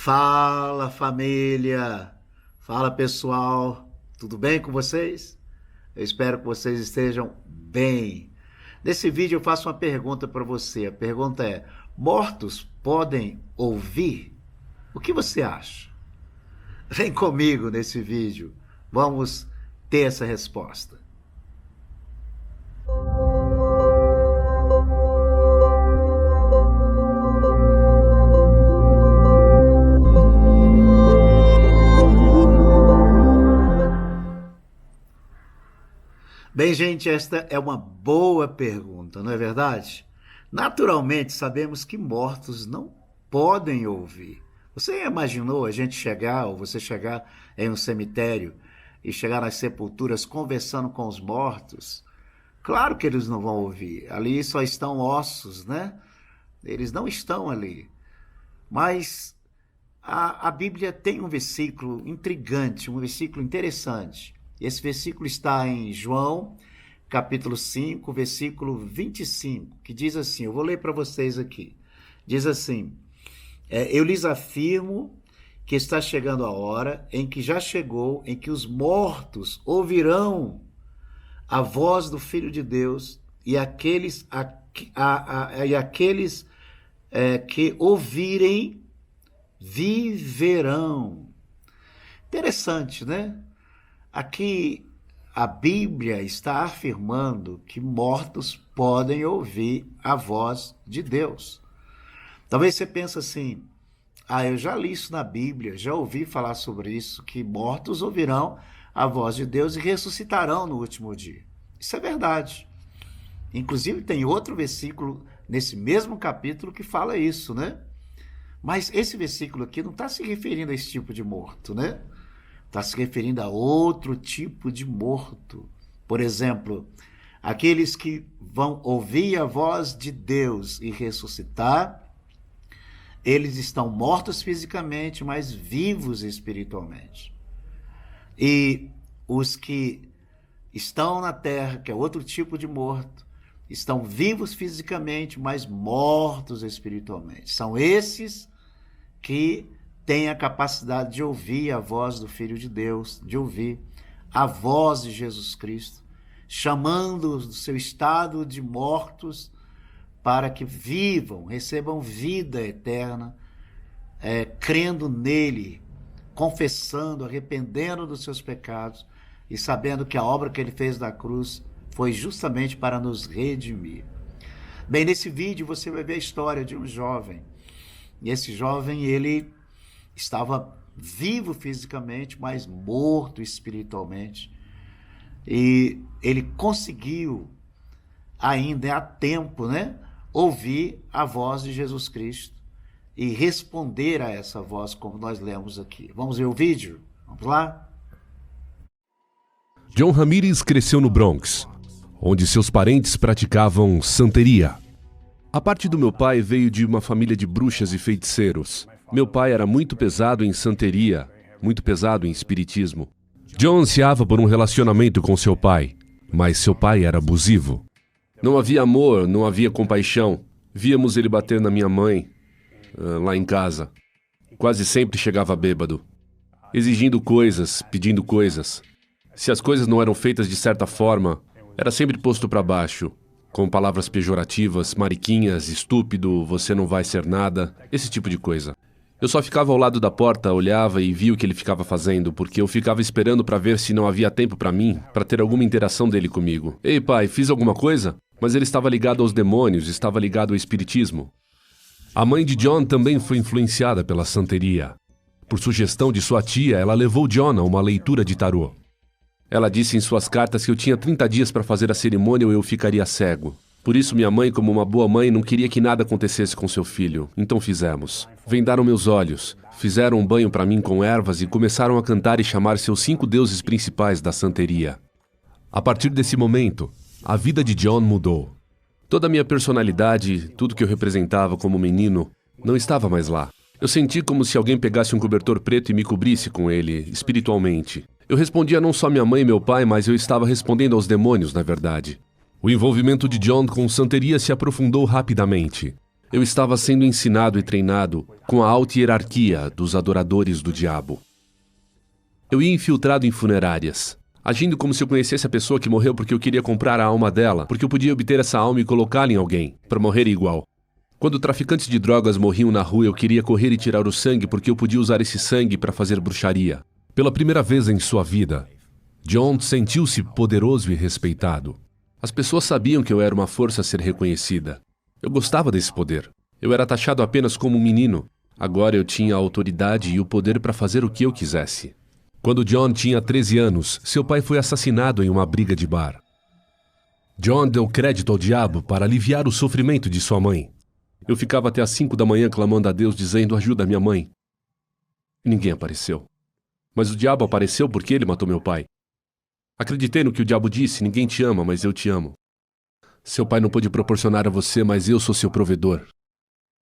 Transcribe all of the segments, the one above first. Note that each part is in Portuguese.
Fala família, fala pessoal, tudo bem com vocês? Eu espero que vocês estejam bem. Nesse vídeo eu faço uma pergunta para você. A pergunta é: mortos podem ouvir? O que você acha? Vem comigo nesse vídeo, vamos ter essa resposta. Bem, gente, esta é uma boa pergunta, não é verdade? Naturalmente, sabemos que mortos não podem ouvir. Você imaginou a gente chegar, ou você chegar em um cemitério e chegar nas sepulturas conversando com os mortos? Claro que eles não vão ouvir. Ali só estão ossos, né? Eles não estão ali. Mas a Bíblia tem um versículo intrigante, um versículo interessante. Esse versículo está em João, capítulo 5, versículo 25, que diz assim, eu vou ler para vocês aqui. Diz assim, eu lhes afirmo que está chegando a hora em que já chegou, em que os mortos ouvirão a voz do Filho de Deus e aqueles que ouvirem viverão. Interessante, né? Aqui a Bíblia está afirmando que mortos podem ouvir a voz de Deus. Talvez você pense assim, eu já li isso na Bíblia, já ouvi falar sobre isso, que mortos ouvirão a voz de Deus e ressuscitarão no último dia. Isso é verdade. Inclusive tem outro versículo nesse mesmo capítulo que fala isso, né? Mas esse versículo aqui não está se referindo a esse tipo de morto, né? Está se referindo a outro tipo de morto. Por exemplo, aqueles que vão ouvir a voz de Deus e ressuscitar, eles estão mortos fisicamente, mas vivos espiritualmente. E os que estão na terra, que é outro tipo de morto, estão vivos fisicamente, mas mortos espiritualmente. São esses que tem a capacidade de ouvir a voz do Filho de Deus, de ouvir a voz de Jesus Cristo, chamando-os do seu estado de mortos para que vivam, recebam vida eterna, crendo nele, confessando, arrependendo dos seus pecados e sabendo que a obra que ele fez na cruz foi justamente para nos redimir. Bem, nesse vídeo você vai ver a história de um jovem. E esse jovem, ele estava vivo fisicamente, mas morto espiritualmente. E ele conseguiu, ainda a tempo, né, ouvir a voz de Jesus Cristo e responder a essa voz, como nós lemos aqui. Vamos ver o vídeo? Vamos lá? John Ramirez cresceu no Bronx, onde seus parentes praticavam santeria. A parte do meu pai veio de uma família de bruxas e feiticeiros. Meu pai era muito pesado em santeria, muito pesado em espiritismo. John ansiava por um relacionamento com seu pai, mas seu pai era abusivo. Não havia amor, não havia compaixão. Víamos ele bater na minha mãe, lá em casa. Quase sempre chegava bêbado, exigindo coisas, pedindo coisas. Se as coisas não eram feitas de certa forma, era sempre posto para baixo, com palavras pejorativas, mariquinhas, estúpido, você não vai ser nada, esse tipo de coisa. Eu só ficava ao lado da porta, olhava e via o que ele ficava fazendo, porque eu ficava esperando para ver se não havia tempo para mim, para ter alguma interação dele comigo. Ei, pai, fiz alguma coisa? Mas ele estava ligado aos demônios, estava ligado ao espiritismo. A mãe de John também foi influenciada pela santeria. Por sugestão de sua tia, ela levou John a uma leitura de tarô. Ela disse em suas cartas que eu tinha 30 dias para fazer a cerimônia ou eu ficaria cego. Por isso minha mãe, como uma boa mãe, não queria que nada acontecesse com seu filho. Então fizemos. Vendaram meus olhos, fizeram um banho para mim com ervas e começaram a cantar e chamar seus 5 deuses principais da santeria. A partir desse momento, a vida de John mudou. Toda a minha personalidade, tudo que eu representava como menino, não estava mais lá. Eu senti como se alguém pegasse um cobertor preto e me cobrisse com ele, espiritualmente. Eu respondia não só minha mãe e meu pai, mas eu estava respondendo aos demônios, na verdade. O envolvimento de John com santeria se aprofundou rapidamente. Eu estava sendo ensinado e treinado com a alta hierarquia dos adoradores do diabo. Eu ia infiltrado em funerárias, agindo como se eu conhecesse a pessoa que morreu porque eu queria comprar a alma dela, porque eu podia obter essa alma e colocá-la em alguém, para morrer igual. Quando traficantes de drogas morriam na rua, eu queria correr e tirar o sangue porque eu podia usar esse sangue para fazer bruxaria. Pela primeira vez em sua vida, John sentiu-se poderoso e respeitado. As pessoas sabiam que eu era uma força a ser reconhecida. Eu gostava desse poder. Eu era taxado apenas como um menino. Agora eu tinha a autoridade e o poder para fazer o que eu quisesse. Quando John tinha 13 anos, seu pai foi assassinado em uma briga de bar. John deu crédito ao diabo para aliviar o sofrimento de sua mãe. Eu ficava até às 5 da manhã clamando a Deus, dizendo: ajuda minha mãe. E ninguém apareceu. Mas o diabo apareceu porque ele matou meu pai. Acreditei no que o diabo disse: ninguém te ama, mas eu te amo. Seu pai não pôde proporcionar a você, mas eu sou seu provedor.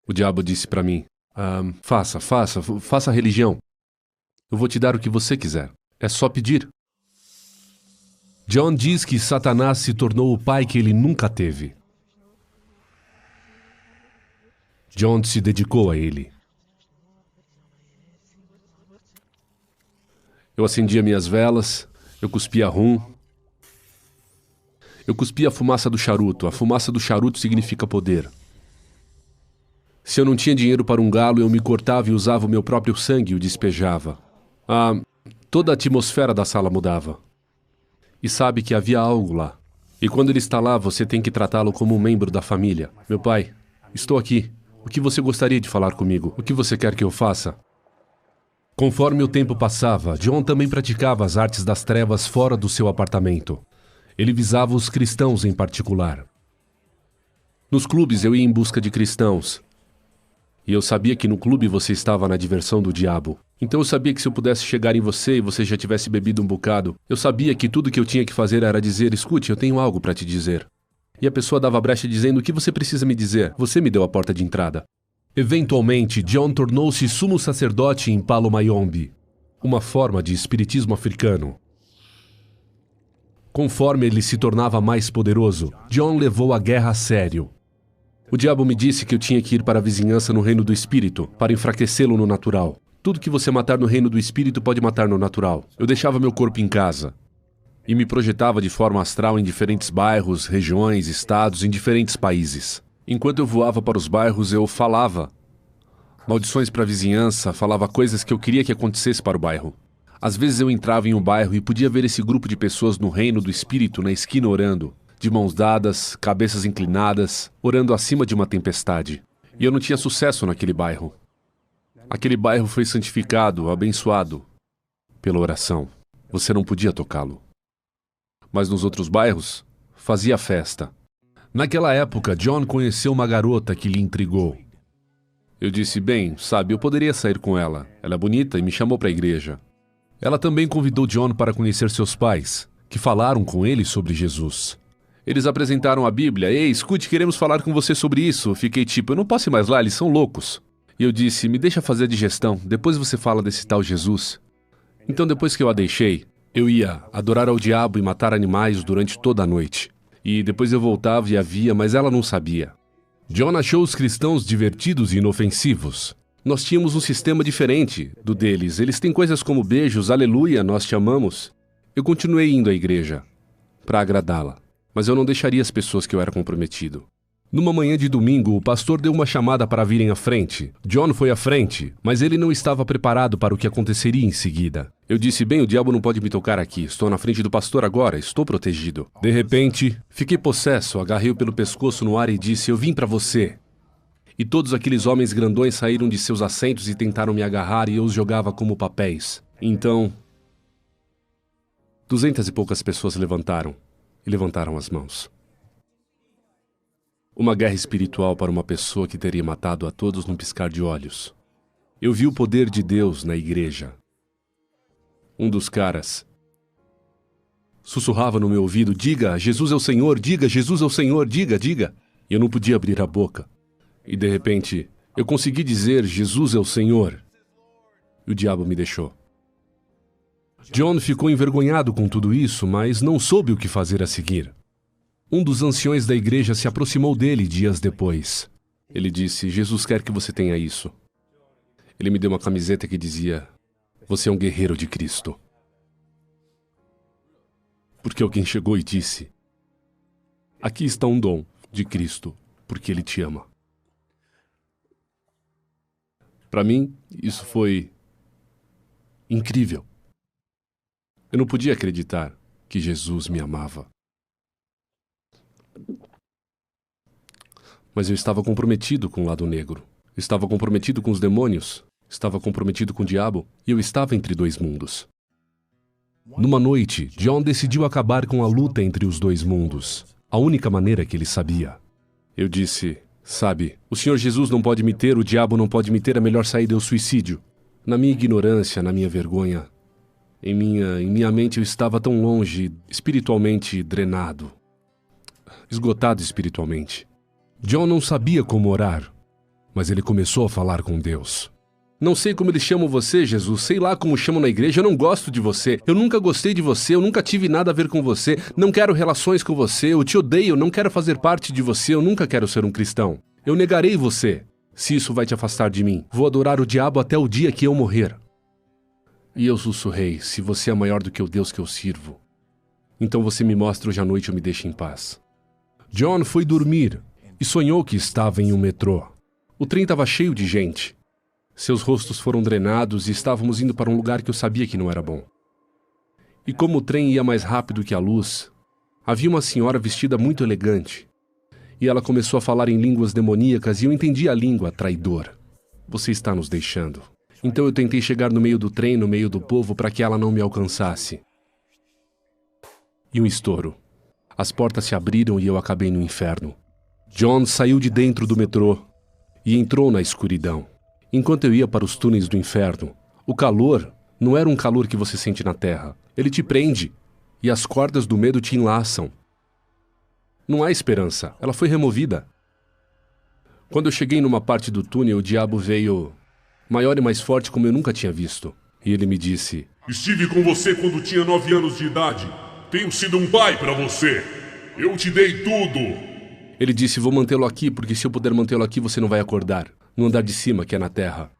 O diabo disse para mim: faça a religião. Eu vou te dar o que você quiser. É só pedir. John diz que Satanás se tornou o pai que ele nunca teve. John se dedicou a ele. Eu acendia minhas velas, eu cuspia rum. Eu cuspia a fumaça do charuto. A fumaça do charuto significa poder. Se eu não tinha dinheiro para um galo, eu me cortava e usava o meu próprio sangue e o despejava. Toda a atmosfera da sala mudava. E sabe que havia algo lá. E quando ele está lá, você tem que tratá-lo como um membro da família. Meu pai, estou aqui. O que você gostaria de falar comigo? O que você quer que eu faça? Conforme o tempo passava, John também praticava as artes das trevas fora do seu apartamento. Ele visava os cristãos em particular. Nos clubes eu ia em busca de cristãos. E eu sabia que no clube você estava na diversão do diabo. Então eu sabia que se eu pudesse chegar em você e você já tivesse bebido um bocado, eu sabia que tudo que eu tinha que fazer era dizer: escute, eu tenho algo para te dizer. E a pessoa dava brecha dizendo: o que você precisa me dizer? Você me deu a porta de entrada. Eventualmente, John tornou-se sumo sacerdote em Palo Mayombe, uma forma de espiritismo africano. Conforme ele se tornava mais poderoso, John levou a guerra a sério. O diabo me disse que eu tinha que ir para a vizinhança no reino do espírito, para enfraquecê-lo no natural. Tudo que você matar no reino do espírito pode matar no natural. Eu deixava meu corpo em casa e me projetava de forma astral em diferentes bairros, regiões, estados, em diferentes países. Enquanto eu voava para os bairros, eu falava maldições para a vizinhança, falava coisas que eu queria que acontecesse para o bairro. Às vezes eu entrava em um bairro e podia ver esse grupo de pessoas no reino do espírito na esquina orando, de mãos dadas, cabeças inclinadas, orando acima de uma tempestade. E eu não tinha sucesso naquele bairro. Aquele bairro foi santificado, abençoado pela oração. Você não podia tocá-lo. Mas nos outros bairros, fazia festa. Naquela época, John conheceu uma garota que lhe intrigou. Eu disse: bem, sabe, eu poderia sair com ela. Ela é bonita e me chamou para a igreja. Ela também convidou John para conhecer seus pais, que falaram com ele sobre Jesus. Eles apresentaram a Bíblia. Ei, escute, queremos falar com você sobre isso. Fiquei tipo: eu não posso ir mais lá, eles são loucos. E eu disse: me deixa fazer a digestão, depois você fala desse tal Jesus. Então depois que eu a deixei, eu ia adorar ao diabo e matar animais durante toda a noite. E depois eu voltava e a via, mas ela não sabia. John achou os cristãos divertidos e inofensivos. Nós tínhamos um sistema diferente do deles. Eles têm coisas como beijos, aleluia, nós te amamos. Eu continuei indo à igreja para agradá-la, mas eu não deixaria as pessoas que eu era comprometido. Numa manhã de domingo, o pastor deu uma chamada para virem à frente. John foi à frente, mas ele não estava preparado para o que aconteceria em seguida. Eu disse: bem, o diabo não pode me tocar aqui. Estou na frente do pastor agora, estou protegido. De repente, fiquei possesso, agarrei-o pelo pescoço no ar e disse: eu vim para você. E todos aqueles homens grandões saíram de seus assentos e tentaram me agarrar e eu os jogava como papéis. Então, 200 e poucas pessoas levantaram as mãos. Uma guerra espiritual para uma pessoa que teria matado a todos num piscar de olhos. Eu vi o poder de Deus na igreja. Um dos caras sussurrava no meu ouvido: diga, Jesus é o Senhor, diga, Jesus é o Senhor, diga, diga. E eu não podia abrir a boca. E de repente, eu consegui dizer: Jesus é o Senhor. E o diabo me deixou. John ficou envergonhado com tudo isso, mas não soube o que fazer a seguir. Um dos anciões da igreja se aproximou dele dias depois. Ele disse: Jesus quer que você tenha isso. Ele me deu uma camiseta que dizia: "Você é um guerreiro de Cristo." Porque alguém chegou e disse: "Aqui está um dom de Cristo, porque Ele te ama." Para mim, isso foi incrível. Eu não podia acreditar que Jesus me amava. Mas eu estava comprometido com o lado negro. Estava comprometido com os demônios. Estava comprometido com o diabo. E eu estava entre dois mundos. Numa noite, John decidiu acabar com a luta entre os dois mundos. A única maneira que ele sabia. Eu disse: "Sabe, o Senhor Jesus não pode me ter, o diabo não pode me ter, a melhor saída é o suicídio." Na minha ignorância, na minha vergonha, em minha mente eu estava tão longe, espiritualmente drenado, esgotado espiritualmente. John não sabia como orar, mas ele começou a falar com Deus. "Não sei como eles chamam você, Jesus, sei lá como chamam na igreja, eu não gosto de você, eu nunca gostei de você, eu nunca tive nada a ver com você, não quero relações com você, eu te odeio, não quero fazer parte de você, eu nunca quero ser um cristão. Eu negarei você, se isso vai te afastar de mim. Vou adorar o diabo até o dia que eu morrer." E eu sussurrei: "Se você é maior do que o Deus que eu sirvo, então você me mostra hoje à noite ou me deixa em paz." John foi dormir e sonhou que estava em um metrô. O trem estava cheio de gente. Seus rostos foram drenados e estávamos indo para um lugar que eu sabia que não era bom. E como o trem ia mais rápido que a luz, havia uma senhora vestida muito elegante. E ela começou a falar em línguas demoníacas e eu entendi a língua: traidor. Você está nos deixando. Então eu tentei chegar no meio do trem, no meio do povo, para que ela não me alcançasse. E um estouro. As portas se abriram e eu acabei no inferno. John saiu de dentro do metrô e entrou na escuridão. Enquanto eu ia para os túneis do inferno, o calor não era um calor que você sente na terra. Ele te prende e as cordas do medo te enlaçam. Não há esperança, ela foi removida. Quando eu cheguei numa parte do túnel, o diabo veio maior e mais forte como eu nunca tinha visto. E ele me disse: "Estive com você quando tinha 9 anos de idade. Tenho sido um pai para você. Eu te dei tudo." Ele disse: "Vou mantê-lo aqui, porque se eu puder mantê-lo aqui, você não vai acordar. No andar de cima, que é na terra."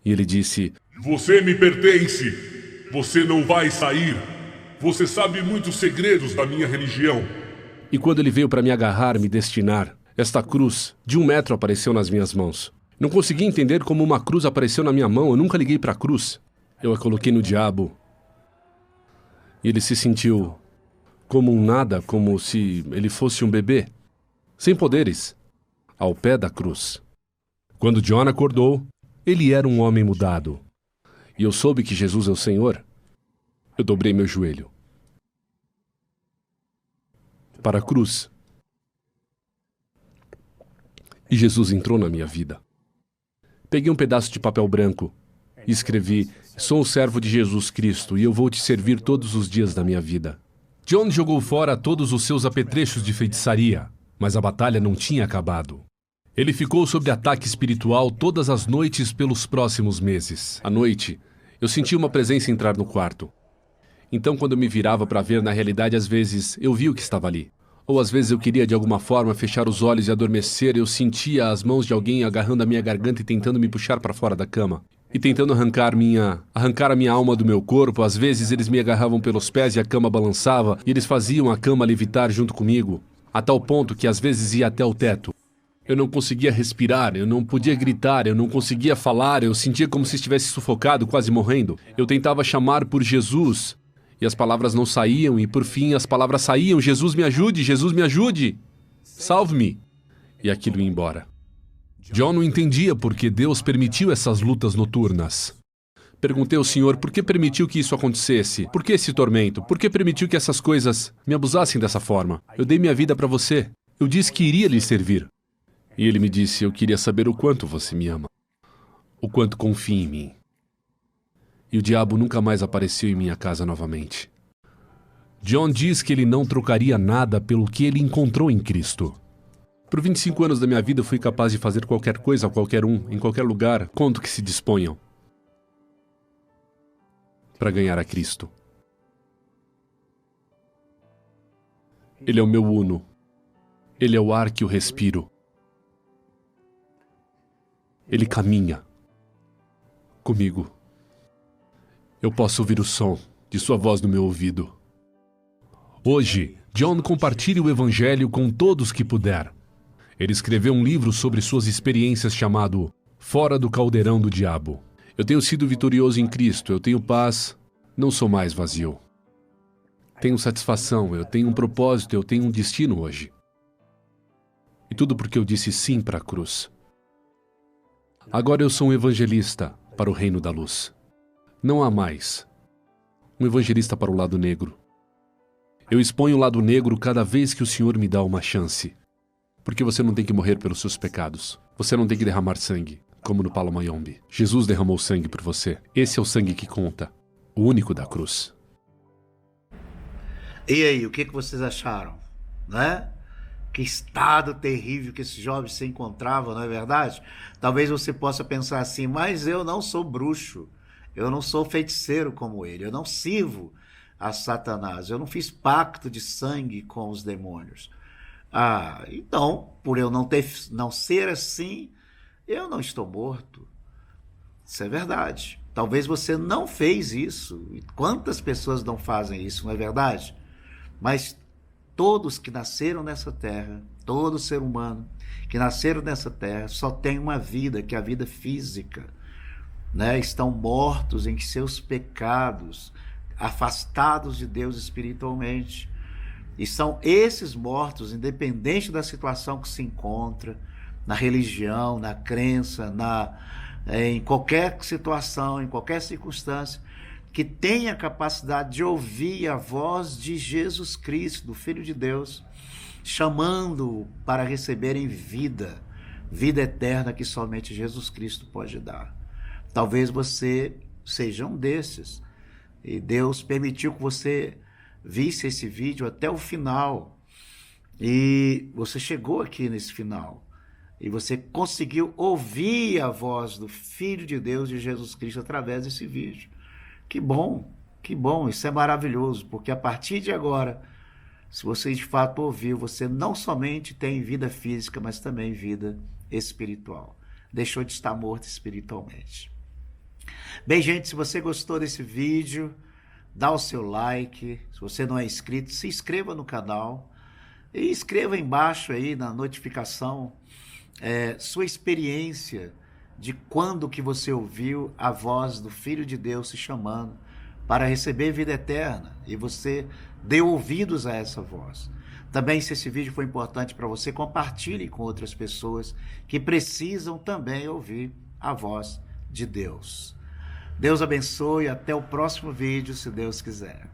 E ele disse: "Você me pertence. Você não vai sair. Você sabe muitos segredos da minha religião." E quando ele veio para me agarrar, me destinar, esta cruz de 1 metro apareceu nas minhas mãos. Não consegui entender como uma cruz apareceu na minha mão, eu nunca liguei para a cruz. Eu a coloquei no diabo. E ele se sentiu como um nada, como se ele fosse um bebê, sem poderes, ao pé da cruz. Quando John acordou, ele era um homem mudado. E eu soube que Jesus é o Senhor. Eu dobrei meu joelho para a cruz. E Jesus entrou na minha vida. Peguei um pedaço de papel branco e escrevi: "Sou o servo de Jesus Cristo e eu vou te servir todos os dias da minha vida." John jogou fora todos os seus apetrechos de feitiçaria, mas a batalha não tinha acabado. Ele ficou sob ataque espiritual todas as noites pelos próximos meses. À noite, eu senti uma presença entrar no quarto. Então, quando eu me virava para ver, na realidade, às vezes, eu vi o que estava ali. Ou às vezes eu queria, de alguma forma, fechar os olhos e adormecer, eu sentia as mãos de alguém agarrando a minha garganta e tentando me puxar para fora da cama. E tentando arrancar a minha alma do meu corpo. Às vezes eles me agarravam pelos pés e a cama balançava, e eles faziam a cama levitar junto comigo, a tal ponto que às vezes ia até o teto. Eu não conseguia respirar, eu não podia gritar, eu não conseguia falar, eu sentia como se estivesse sufocado, quase morrendo. Eu tentava chamar por Jesus, e as palavras não saíam, e por fim as palavras saíam: "Jesus me ajude, Jesus me ajude, salve-me." E aquilo ia embora. John não entendia por que Deus permitiu essas lutas noturnas. Perguntei ao Senhor por que permitiu que isso acontecesse, por que esse tormento, por que permitiu que essas coisas me abusassem dessa forma. Eu dei minha vida para você, eu disse que iria lhe servir. E ele me disse: "Eu queria saber o quanto você me ama, o quanto confia em mim." E o diabo nunca mais apareceu em minha casa novamente. John diz que ele não trocaria nada pelo que ele encontrou em Cristo. Por 25 anos da minha vida, eu fui capaz de fazer qualquer coisa a qualquer um, em qualquer lugar, quanto que se disponham, para ganhar a Cristo. Ele é o meu uno. Ele é o ar que eu respiro. Ele caminha. comigo. Eu posso ouvir o som de sua voz no meu ouvido. Hoje, John compartilha o Evangelho com todos que puder. Ele escreveu um livro sobre suas experiências chamado Fora do Caldeirão do Diabo. Eu tenho sido vitorioso em Cristo, eu tenho paz, não sou mais vazio. Tenho satisfação, eu tenho um propósito, eu tenho um destino hoje. E tudo porque eu disse sim para a cruz. Agora eu sou um evangelista para o reino da luz. Não há mais um evangelista para o lado negro. Eu exponho o lado negro cada vez que o Senhor me dá uma chance. Porque você não tem que morrer pelos seus pecados. Você não tem que derramar sangue, como no Palo Mayombe. Jesus derramou sangue por você. Esse é o sangue que conta, o único da cruz. E aí, o que vocês acharam? Né? Que estado terrível que esse jovem se encontrava, não é verdade? Talvez você possa pensar assim, mas eu não sou bruxo, eu não sou feiticeiro como ele, eu não sirvo a Satanás, eu não fiz pacto de sangue com os demônios. Então, por eu não ser assim, eu não estou morto. Isso é verdade. Talvez você não fez isso. E quantas pessoas não fazem isso, não é verdade? Mas todos que nasceram nessa terra, todo ser humano que nasceram nessa terra, só tem uma vida, que é a vida física, né? Estão mortos em seus pecados, afastados de Deus espiritualmente. E são esses mortos, independente da situação que se encontra, na religião, na crença, em qualquer situação, em qualquer circunstância, que tem a capacidade de ouvir a voz de Jesus Cristo, do Filho de Deus, chamando para receberem vida eterna que somente Jesus Cristo pode dar. Talvez você seja um desses, e Deus permitiu que você visse esse vídeo até o final, e você chegou aqui nesse final, e você conseguiu ouvir a voz do Filho de Deus, de Jesus Cristo, através desse vídeo. Que bom, isso é maravilhoso, porque a partir de agora, se você de fato ouviu, você não somente tem vida física, mas também vida espiritual. Deixou de estar morto espiritualmente. Bem, gente, se você gostou desse vídeo, dá o seu like. Se você não é inscrito, se inscreva no canal e escreva embaixo aí na notificação sua experiência de quando que você ouviu a voz do Filho de Deus se chamando para receber vida eterna e você deu ouvidos a essa voz. Também, se esse vídeo foi importante para você, compartilhe com outras pessoas que precisam também ouvir a voz de Deus. Deus abençoe e até o próximo vídeo, se Deus quiser.